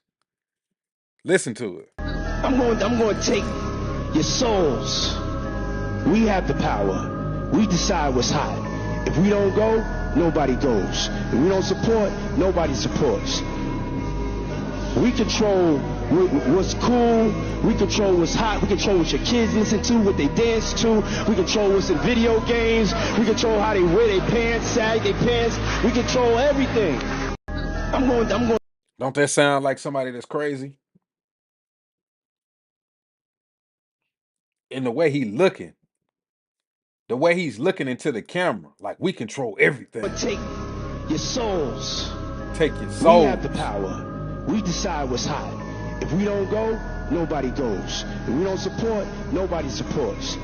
Listen to it. I'm going to take your souls. We have the power. We decide what's hot. If we don't go, nobody goes. If we don't support, nobody supports. We control what's cool. We control what's hot. We control what your kids listen to, what they dance to. We control what's in video games. We control how they wear their pants, sag their pants. We control everything. I'm going. Don't that sound like somebody that's crazy? In the way the way he's looking into the camera, like we control everything. Take your souls. Take your We soul. have the power. We decide what's hot. If we don't go, nobody goes. If we don't support, nobody supports.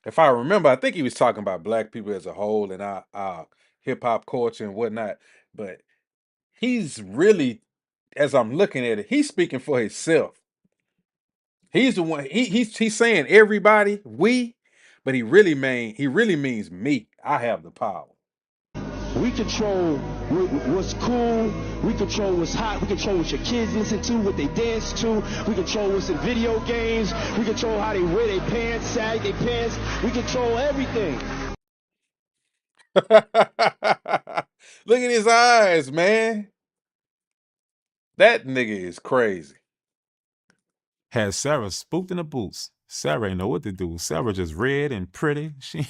If I remember, I think he was talking about black people as a whole and our hip hop culture and whatnot. But he's really, as I'm looking at it, he's speaking for himself. He's the one. He's saying everybody, we, but he really means me. I have the power. We control what's cool. We control what's hot. We control what your kids listen to, what they dance to. We control what's in video games. We control how they wear their pants, sag their pants. We control everything. Look at his eyes, man. That nigga is crazy. Had Sarah spooked in the boots. Sarah ain't know what to do. Sarah just red and pretty. She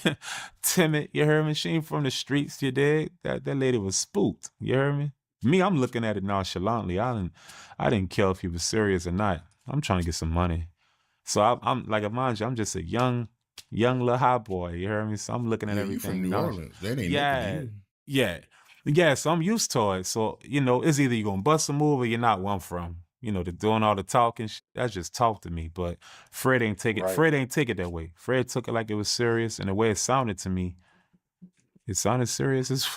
timid, you heard me? She ain't from the streets, you dig? That lady was spooked, you heard me? Me, I'm looking at it nonchalantly. I didn't care if he was serious or not. I'm trying to get some money. So I'm like, mind you, I'm just a young little hot boy, you heard me? So I'm looking at Yeah, you everything. from New Orleans. That ain't Yeah, nothing to you. yeah. Yeah, so I'm used to it. So, it's either you're gonna bust a move or you're not where I'm from. The doing all the talking, that's just talk to me. But Fred ain't take it. Right. Fred ain't take it that way. Fred took it like it was serious, and the way it sounded to me, it sounded serious as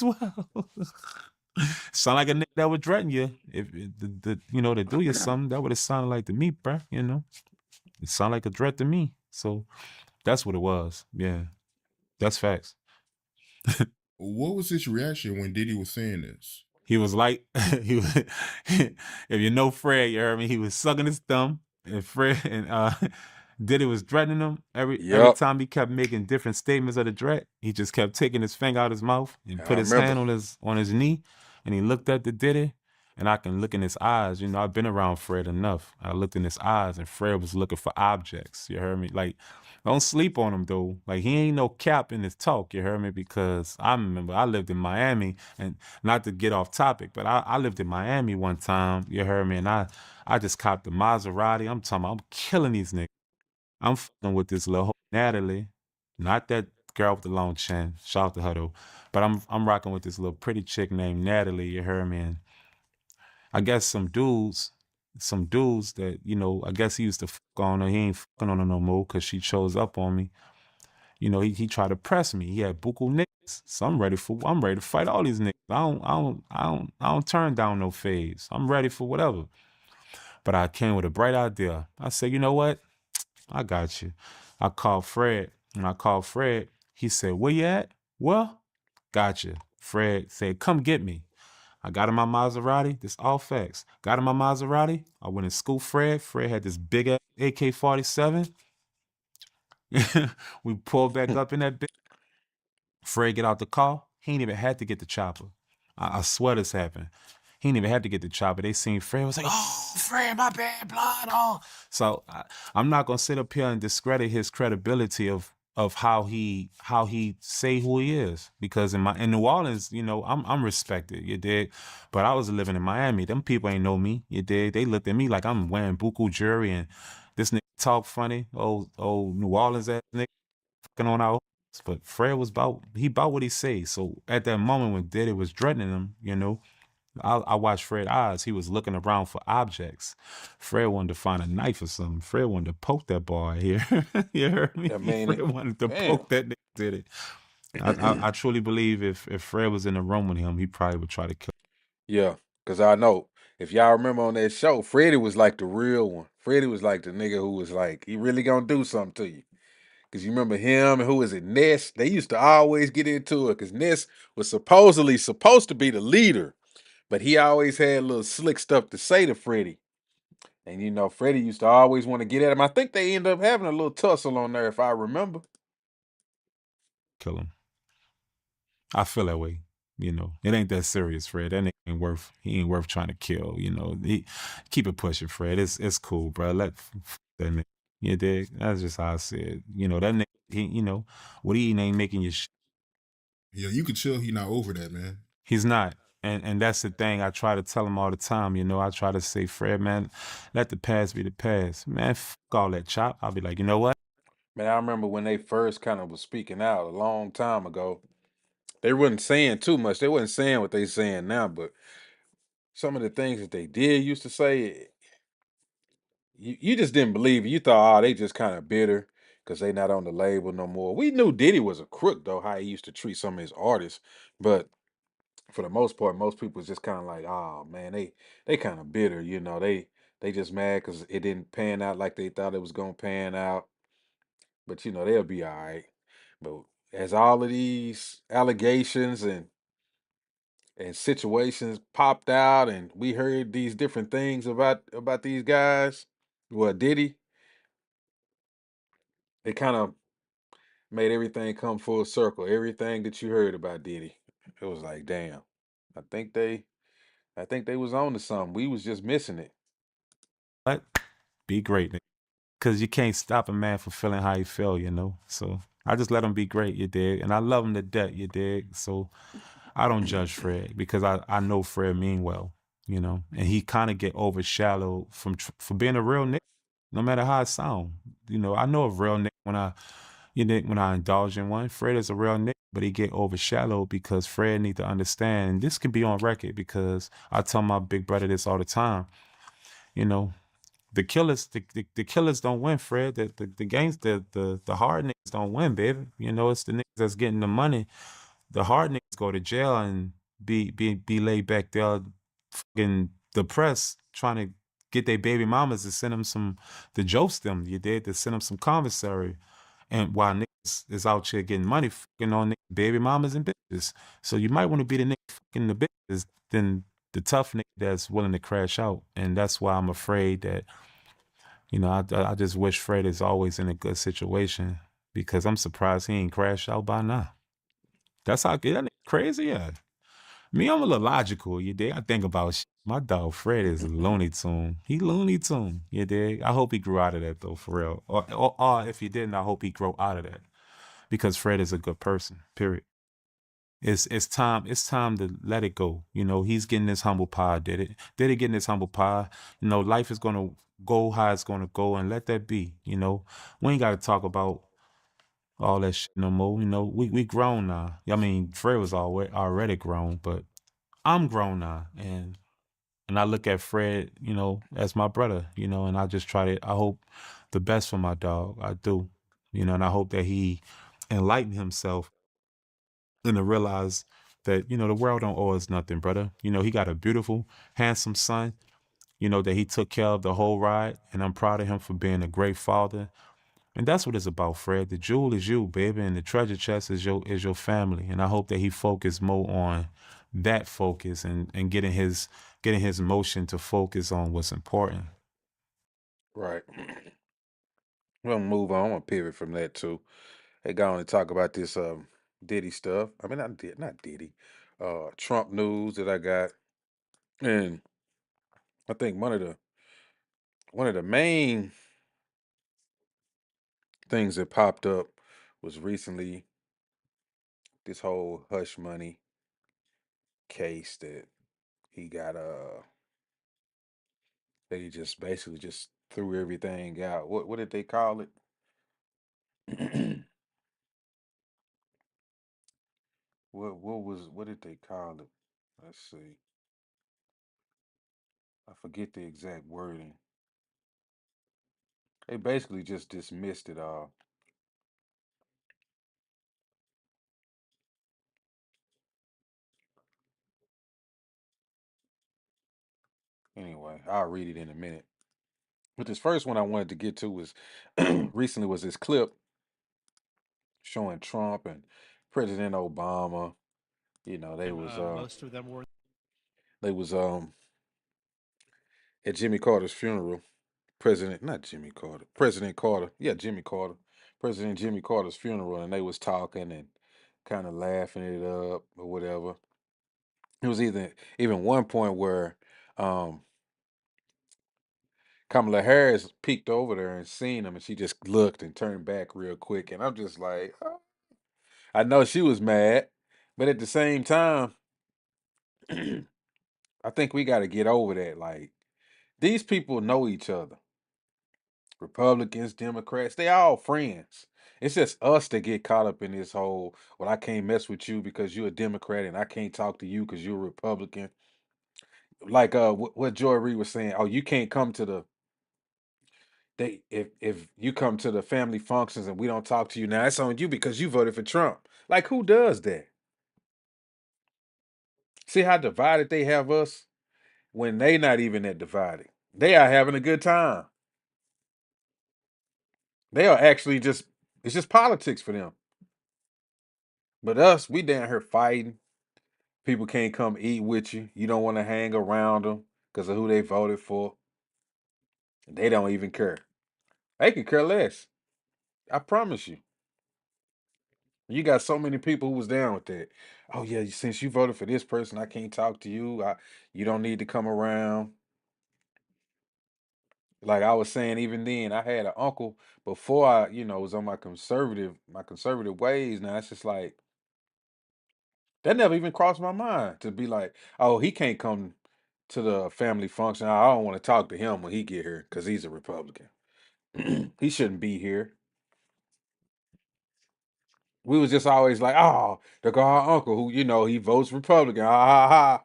well. Sound like a nigga that would threaten you if to do you something. That would have sounded like to me, bruh. It sounded like a threat to me. So that's what it was. Yeah, that's facts. What was his reaction when Diddy was saying this? He was like, if you know Fred, you heard me, he was sucking his thumb, and Fred and Diddy was threatening him. Every Yup. time he kept making different statements of the threat, he just kept taking his finger out his mouth and I put his remember. hand on his knee, and he looked at the Diddy, and I can look in his eyes. I've been around Fred enough. I looked in his eyes, and Fred was looking for objects. You heard me? Like, don't sleep on him though. Like, he ain't no cap in his talk. You heard me? Because I remember I lived in Miami, and not to get off topic, but I lived in Miami one time. You heard me? And I just copped the Maserati. I'm talking about I'm killing these niggas. I'm fucking with this little hoe, Natalie, not that girl with the long chin. Shout out to her though. But I'm rocking with this little pretty chick named Natalie. You heard me? And I guess some dudes that, I guess he used to fuck on her. He ain't fucking on her no more because she chose up on me. He tried to press me. He had buku niggas. So I'm ready to fight all these niggas. I don't turn down no phase. I'm ready for whatever. But I came with a bright idea. I said, you know what? I got you. I called Fred. When I called Fred, he said, where you at? Well, got you. Fred said, come get me. I got in my Maserati. This all facts. Got in my Maserati. I went and scooped Fred. Fred had this big ass AK-47. We pulled back up in that bitch. Fred get out the car. He ain't even had to get the chopper. I swear this happened. He ain't even had to get the chopper. They seen Fred. Was like, oh, Fred, my bad blood. Oh, so I'm not gonna sit up here and discredit his credibility of how he say who he is, because in New Orleans, I'm respected, you dig, but I was living in Miami. Them people ain't know me, you dig. They looked at me like I'm wearing buku jewelry and this nigga talk funny, old New Orleans ass nigga. fucking on our hoes. But Fred was about what he say. So at that moment when Diddy was threatening him, I watched Fred eyes. He was looking around for objects. Fred wanted to find a knife or something. Fred wanted to poke that boy here. You heard me? I mean, Fred wanted to damn. poke that nigga Diddy. I truly believe if Fred was in the room with him, he probably would try to kill. Yeah, because I know if y'all remember on that show, Freddie was like the real one. Freddie was like the nigga who was like, he really gonna do something to you. Because you remember him and who was it, Ness? They used to always get into it because Ness was supposedly supposed to be the leader, but he always had little slick stuff to say to Freddie. And Freddie used to always want to get at him. I think they ended up having a little tussle on there, if I remember. Kill him. I feel that way. It ain't that serious, Fred. That nigga ain't worth. He ain't worth trying to kill. Keep it pushing, Fred. It's cool, bro. That nigga. You dig? That's just how I see it. That nigga. What he ain't making you. Yeah, you could chill. He not over that, man. He's not. And that's the thing I try to tell him all the time. I try to say, Fred, man, let the past be the past. Man, fuck all that chop. I'll be like, you know what? Man, I remember when they first kind of was speaking out a long time ago. They wasn't saying too much. They wasn't saying what they saying now, but some of the things that they did used to say, you just didn't believe it. You thought, oh, they just kind of bitter because they not on the label no more. We knew Diddy was a crook, though, how he used to treat some of his artists. But for the most part, most people was just kind of like, oh man, they kind of bitter, they just mad because it didn't pan out like they thought it was gonna pan out. But they'll be all right. But as all of these allegations and situations popped out, and we heard these different things about these guys, well, Diddy, it kind of made everything come full circle. Everything that you heard about Diddy, it was like, damn, I think they, I think they was on to something. We was just missing it. What? Be great. Because you can't stop a man from feeling how he feel, So I just let him be great, you dig? And I love him to death, you dig? So I don't judge Fred because I know Fred mean well, and he kind of get overshadowed for being a real nigga, no matter how it sound. I know a real nigga when I indulge in one. Fred is a real nigga, but he get overshadowed because Fred need to understand. And this can be on record because I tell my big brother this all the time. You know, the killers don't win, Fred. The gangs, the hard niggas don't win, baby. It's the niggas that's getting the money. The hard niggas go to jail and be laid back there, fucking depressed, trying to get their baby mamas to send them to jost them. You did to send them some commissary, and while niggas is out here getting money, fucking on niggas, baby mamas and bitches. So you might want to be the nigga fucking the bitches than the tough nigga that's willing to crash out. And that's why I'm afraid that I just wish Fred is always in a good situation because I'm surprised he ain't crashed out by now. That's how that nigga crazy, yeah. Me, I'm a little logical, you dig? I think about shit. My dog Fred is Looney Tune. He Looney Tune, you dig? I hope he grew out of that though, for real. Or if he didn't, I hope he grow out of that because Fred is a good person. Period. It's time to let it go. He's getting this humble pie. Did it getting this humble pie? Life is gonna go how it's gonna go, and let that be. We ain't gotta talk about all that shit no more. We grown now. I mean, Fred was already grown, but I'm grown now, and I look at Fred, as my brother, and I just I hope the best for my dog. I do, and I hope that he enlighten himself and to realize that, the world don't owe us nothing, brother. He got a beautiful, handsome son, that he took care of the whole ride, and I'm proud of him for being a great father. And that's what it's about, Fred. The jewel is you, baby, and the treasure chest is your family. And I hope that he focus more on that focus and getting his emotion to focus on what's important. Right. We're gonna move on. I'm gonna pivot from that too. Hey, go on and talk about this Diddy stuff. I mean, not Diddy. Trump news that I got, and I think one of the main things that popped up was recently this whole hush money case that he got that he just basically just threw everything out. What did they call it? what did they call it? Let's see. I forget the exact wording. They basically just dismissed it all. Anyway, I'll read it in a minute. But this first one I wanted to get to was recently was this clip showing Trump and President Obama. You know, Most of them were. they was at Jimmy Carter's funeral. President, not Jimmy Carter, President Carter. Yeah, Jimmy Carter. President Jimmy Carter's funeral, and they was talking and kind of laughing it up or whatever. It was even one point where um Kamala Harris peeked over there and seen him, and she just looked and turned back real quick. And I'm just like, "Oh." I know she was mad, but at the same time, I think we got to get over that. Like, these people know each other. Republicans, Democrats, they all friends. It's just us that get caught up in this whole, well, I can't mess with you because you're a Democrat and I can't talk to you because you're a Republican. Like what Joy Reid was saying, oh, you can't come to the if you come to the family functions and we don't talk to you now, it's on you because you voted for Trump. Like, who does that? See how divided they have us when they not even that divided. They are having a good time. They are actually just it's just politics for them. But us, we down here fighting. People can't come eat with you. You don't want to hang around them because of who they voted for. They don't even care. They could care less. I promise you. You got so many people who was down with that. Oh yeah, since you voted for this person, I can't talk to you. You don't need to come around. Like I was saying, even then, I had an uncle before I was on my conservative ways. Now it's just like that never even crossed my mind to be like, oh, he can't come to the family function. I don't want to talk to him when he get here because he's a Republican. He shouldn't be here. We was just always like, oh, the our uncle who he votes Republican. Ha ha ha.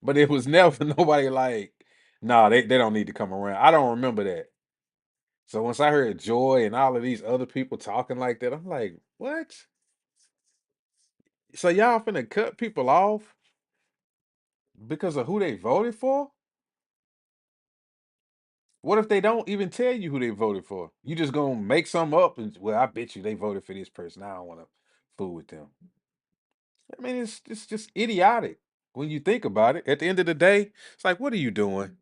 But it was never nobody like, nah, they don't need to come around. I don't remember that. So once I heard Joy and all of these other people talking like that, I'm like, what? So y'all finna cut people off because of who they voted for? What if they don't even tell you who they voted for? You just gonna make some up and well, I bet you they voted for this person. I don't want to fool with them. I mean, it's just idiotic when you think about it. At the end of the day, it's like, what are you doing?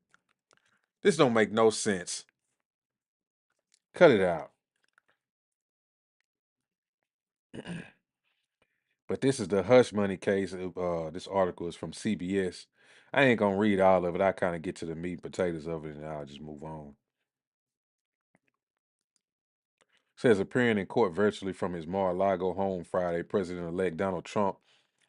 This don't make no sense. Cut it out. But this is the hush money case. This article is from CBS. I ain't gonna read all of it. I kind of get to the meat and potatoes of it, and I'll just move on. Says appearing in court virtually from his Mar-a-Lago home Friday, President-elect Donald Trump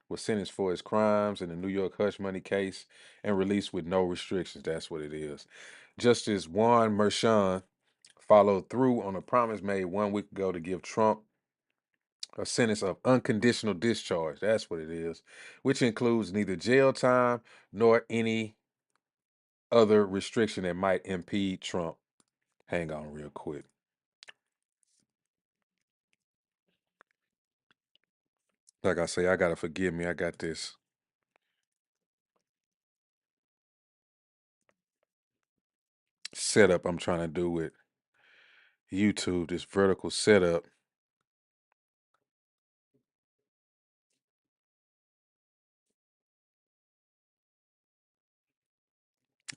was sentenced for his crimes in the New York hush money case and released with no restrictions. That's what it is. Justice Juan Merchan followed through on a promise made 1 week ago to give Trump a sentence of unconditional discharge. That's what it is, which includes neither jail time nor any other restriction that might impede Trump. Hang on real quick. Like I say, I gotta forgive me. I got this setup I'm trying to do with YouTube, this vertical setup.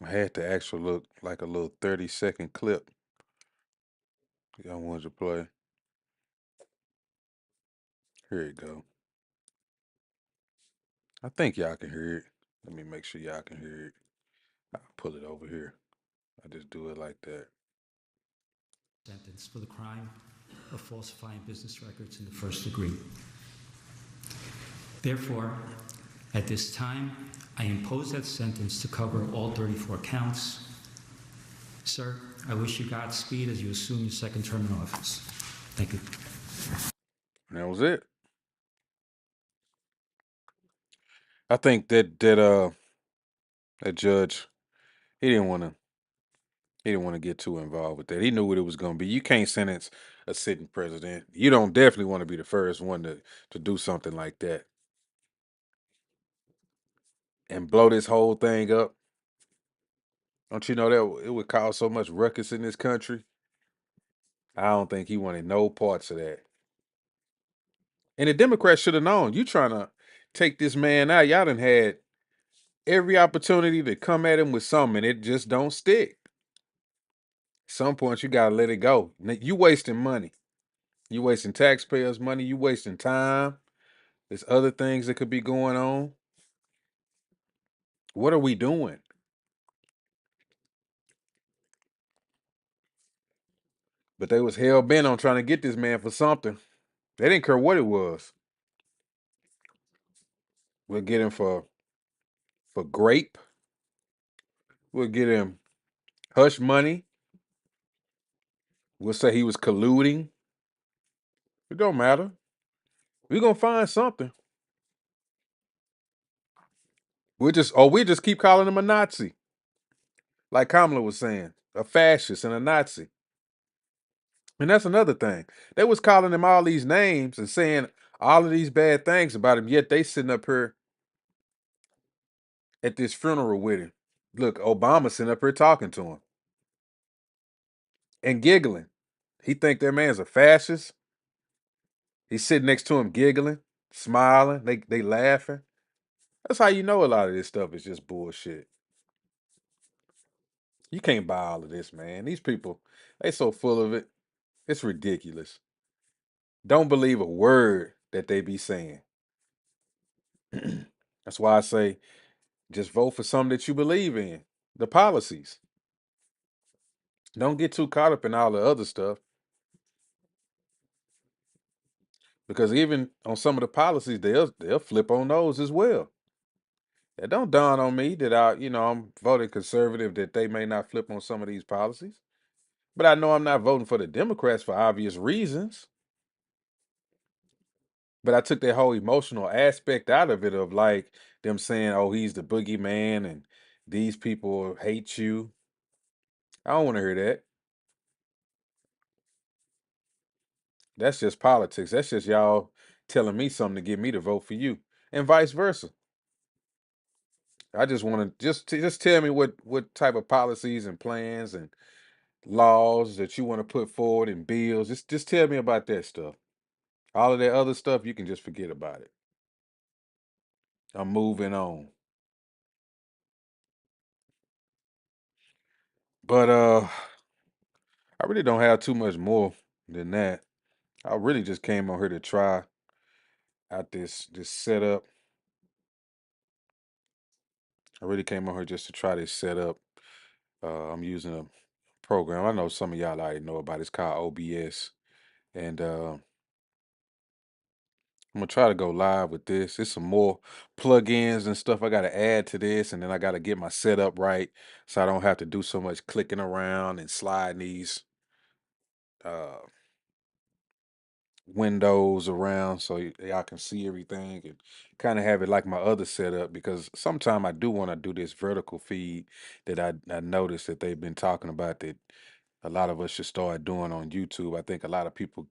I had to actually look like a little 30-second clip y'all wanted to play. Here you go. I think y'all can hear it. Let me make sure y'all can hear it. I'll pull it over here. I just do it like that. Sentence for the crime of falsifying business records in the first degree. Therefore, at this time, I impose that sentence to cover all 34 counts. Sir, I wish you Godspeed as you assume your second term in office. Thank you. And that was it. I think that judge he didn't want to get too involved with that. He knew what it was going to be. You can't sentence a sitting president. You don't definitely want to be the first one to do something like that and blow this whole thing up. Don't you know that it would cause so much ruckus in this country? I don't think he wanted no parts of that. And the Democrats should have known. You trying to take this man out. Y'all done had every opportunity to come at him with something, and it just don't stick. Some point you gotta let it go. You wasting money. You wasting taxpayers' money. You wasting time. There's other things that could be going on. What are we doing? But they was hell bent on trying to get this man for something. They didn't care what it was. We'll get him for grape. We'll get him hush money. We'll say he was colluding. It don't matter. We're gonna find something. We just keep calling him a Nazi. Like Kamala was saying, a fascist and a Nazi. And that's another thing. They was calling him all these names and saying all of these bad things about him, yet they sitting up here at this funeral with him. Look, Obama sitting up here talking to him and giggling. He think that man's a fascist. He's sitting next to him giggling, smiling. They laughing. That's how you know a lot of this stuff is just bullshit. You can't buy all of this, man. These people, they so full of it. It's ridiculous. Don't believe a word that they be saying. That's why I say just vote for something that you believe in. The policies. Don't get too caught up in all the other stuff. Because even on some of the policies, they'll flip on those as well. It don't dawn on me that I'm voting conservative that they may not flip on some of these policies. But I know I'm not voting for the Democrats for obvious reasons. But I took that whole emotional aspect out of it of like them saying, oh, he's the boogeyman and these people hate you. I don't want to hear that. That's just politics. That's just y'all telling me something to get me to vote for you, and vice versa. I just want to just tell me what type of policies and plans and laws that you want to put forward and bills. Just tell me about that stuff. All of that other stuff, you can just forget about it. I'm moving on. But I really don't have too much more than that. I really just came on here to try out this setup. I really came on here just to try this setup. I'm using a program. I know some of y'all already know about. It's called OBS, and I'm gonna try to go live with this. There's some more plugins and stuff I gotta add to this, and then I gotta get my setup right so I don't have to do so much clicking around and sliding these uh windows around so y'all can see everything and kind of have it like my other setup because sometime I do want to do this vertical feed that I noticed that they've been talking about that a lot of us should start doing on YouTube. I think a lot of people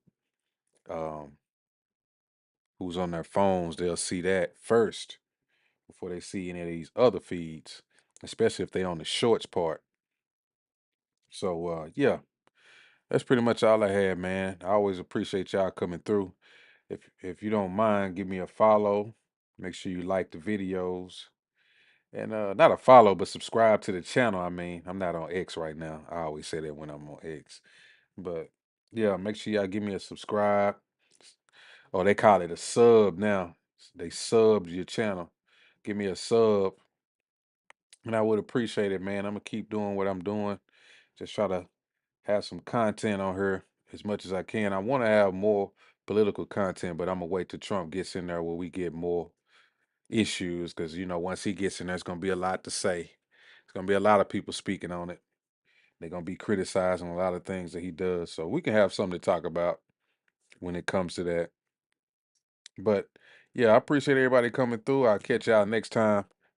um who's on their phones, they'll see that first before they see any of these other feeds, especially if they on the shorts part. So yeah, that's pretty much all I had, man. I always appreciate y'all coming through. If you don't mind, give me a follow. Make sure you like the videos. And not a follow, but subscribe to the channel. I mean, I'm not on X right now. I always say that when I'm on X. But yeah, make sure y'all give me a subscribe. Oh, they call it a sub now. They subbed your channel. Give me a sub. And I would appreciate it, man. I'm gonna keep doing what I'm doing. Just try to have some content on here as much as I can. I want to have more political content, but I'm gonna wait till Trump gets in there where we get more issues because once he gets in there, there's gonna be a lot to say. There's gonna be a lot of people speaking on it. They're gonna be criticizing a lot of things that he does. So we can have something to talk about when it comes to that. But Yeah, I appreciate everybody coming through. I'll catch y'all next time.